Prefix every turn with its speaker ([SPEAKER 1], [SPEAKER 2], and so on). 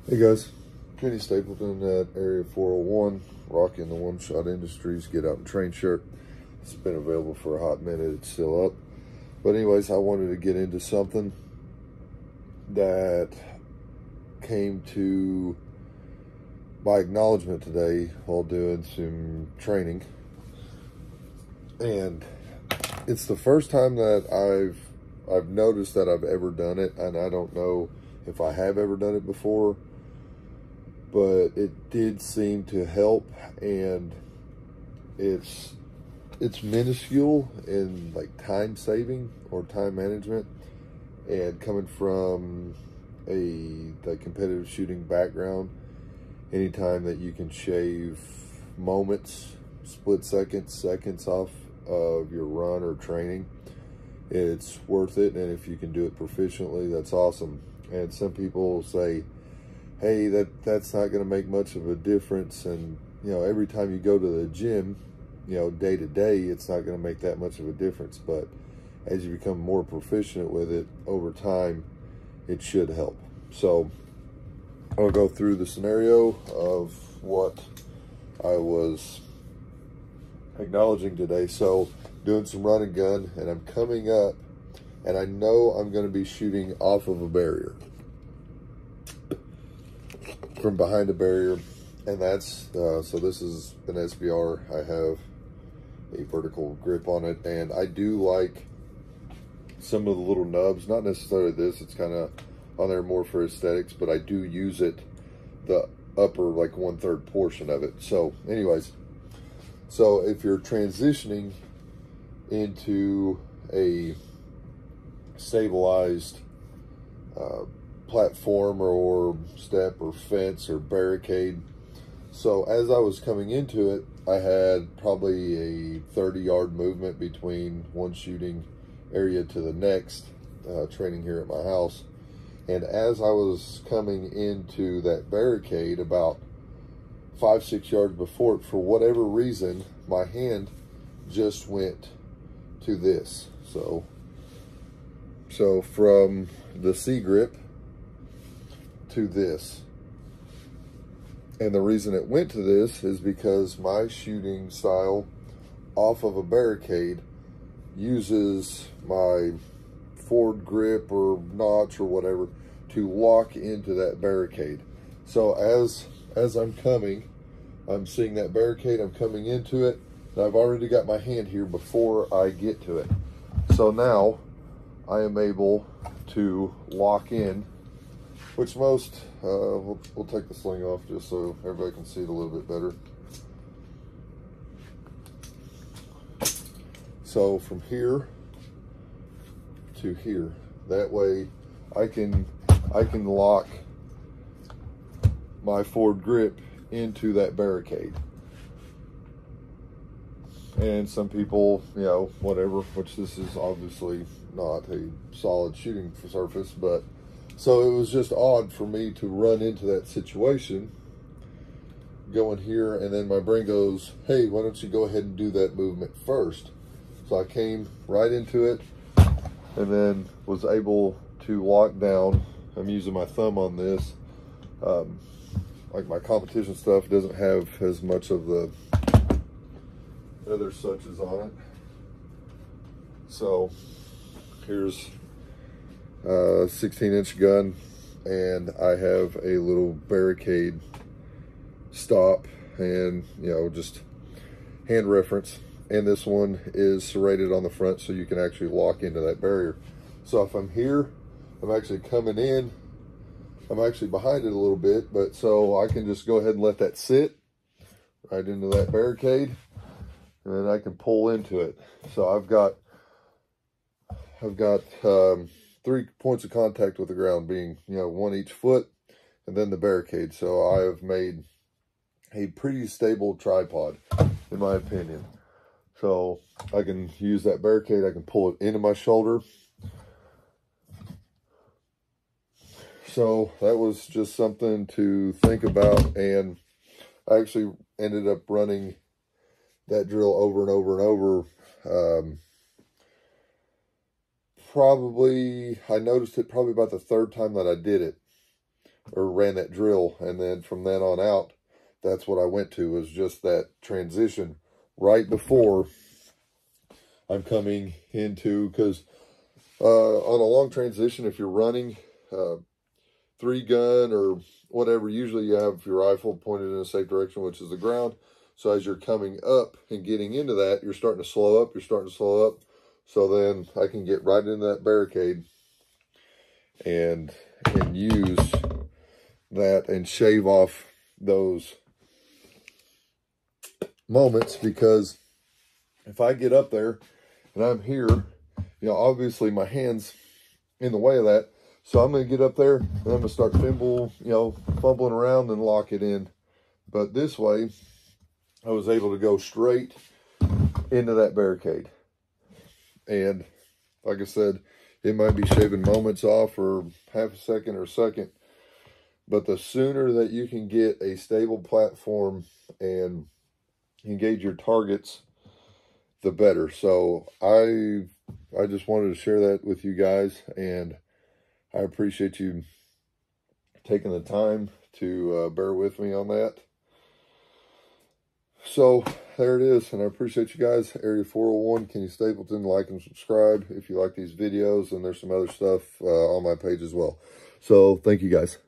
[SPEAKER 1] Hey guys, Kenny Stapleton at Area 401, rocking the One Shot Industries Get Out and Train shirt. It's been available for a hot minute, it's still up. But anyways, I wanted to get into something that came to my acknowledgement today while doing some training. And it's the first time that I've noticed that I've ever done it, and I don't know if I have ever done it before, but it did seem to help, and it's minuscule in like time saving or time management. And coming from a competitive shooting background, anytime that you can shave moments, split seconds off of your run or training, it's worth it. And if you can do it proficiently, that's awesome. And some people say, hey, that's not going to make much of a difference, and every time you go to the gym, day to day, it's not going to make that much of a difference. But as you become more proficient with it over time, it should help. So I'll go through the scenario of what I was acknowledging today. So doing some run and gun, and I'm coming up, and I know I'm going to be shooting off of a barrier, from behind a barrier. And that's so this is an SBR. I have a vertical grip on it, and I do like some of the little nubs, not necessarily this, it's kind of on there more for aesthetics, but I do use it, the upper like 1/3 portion of it. So anyways, so if you're transitioning into a stabilized platform or step or fence or barricade, so as I was coming into it, I had probably a 30-yard movement between one shooting area to the next, training here at my house. And as I was coming into that barricade, about 5-6 yards before it, for whatever reason, my hand just went to this. So from the C grip to this. And the reason it went to this is because my shooting style off of a barricade uses my forward grip or notch or whatever to lock into that barricade. So as I'm coming, I'm seeing that barricade, I'm coming into it, and I've already got my hand here before I get to it. So now I am able to lock in, which most, we'll take the sling off just so everybody can see it a little bit better. So from here to here, that way I can lock my forward grip into that barricade. And some people, whatever, which this is obviously not a solid shooting surface, but so it was just odd for me to run into that situation, going here, and then my brain goes, hey, why don't you go ahead and do that movement first? So I came right into it, and then was able to lock down. I'm using my thumb on this. Like my competition stuff doesn't have as much of the other suches on it. So here's a 16-inch gun, and I have a little barricade stop and just hand reference, and this one is serrated on the front so you can actually lock into that barrier. So if I'm here, I'm actually coming in, I'm actually behind it a little bit, but so I can just go ahead and let that sit right into that barricade, and then I can pull into it. So I've got 3 points of contact with the ground, being one each foot, and then the barricade. So I have made a pretty stable tripod, in my opinion. So I can use that barricade, I can pull it into my shoulder. So that was just something to think about, and I actually ended up running that drill over and over and over. I noticed it probably about the 3rd time that I did it. or ran that drill. And then from then on out, that's what I went to, was just that transition right before I'm coming into, because on a long transition, if you're running 3-gun or whatever, usually you have your rifle pointed in a safe direction, which is the ground. So as you're coming up and getting into that, you're starting to slow up, So then I can get right into that barricade and use that and shave off those moments, because if I get up there and I'm here, you know, obviously my hand's in the way of that. So I'm going to get up there and I'm going to start fumbling around and lock it in. But this way, I was able to go straight into that barricade. And like I said, it might be shaving moments off, or half a second or a second. But the sooner that you can get a stable platform and engage your targets, the better. So I just wanted to share that with you guys, and I appreciate you taking the time to bear with me on that. So there it is, and I appreciate you guys. Area 401, Kenny Stapleton. Like and subscribe if you like these videos, and there's some other stuff on my page as well. So thank you guys.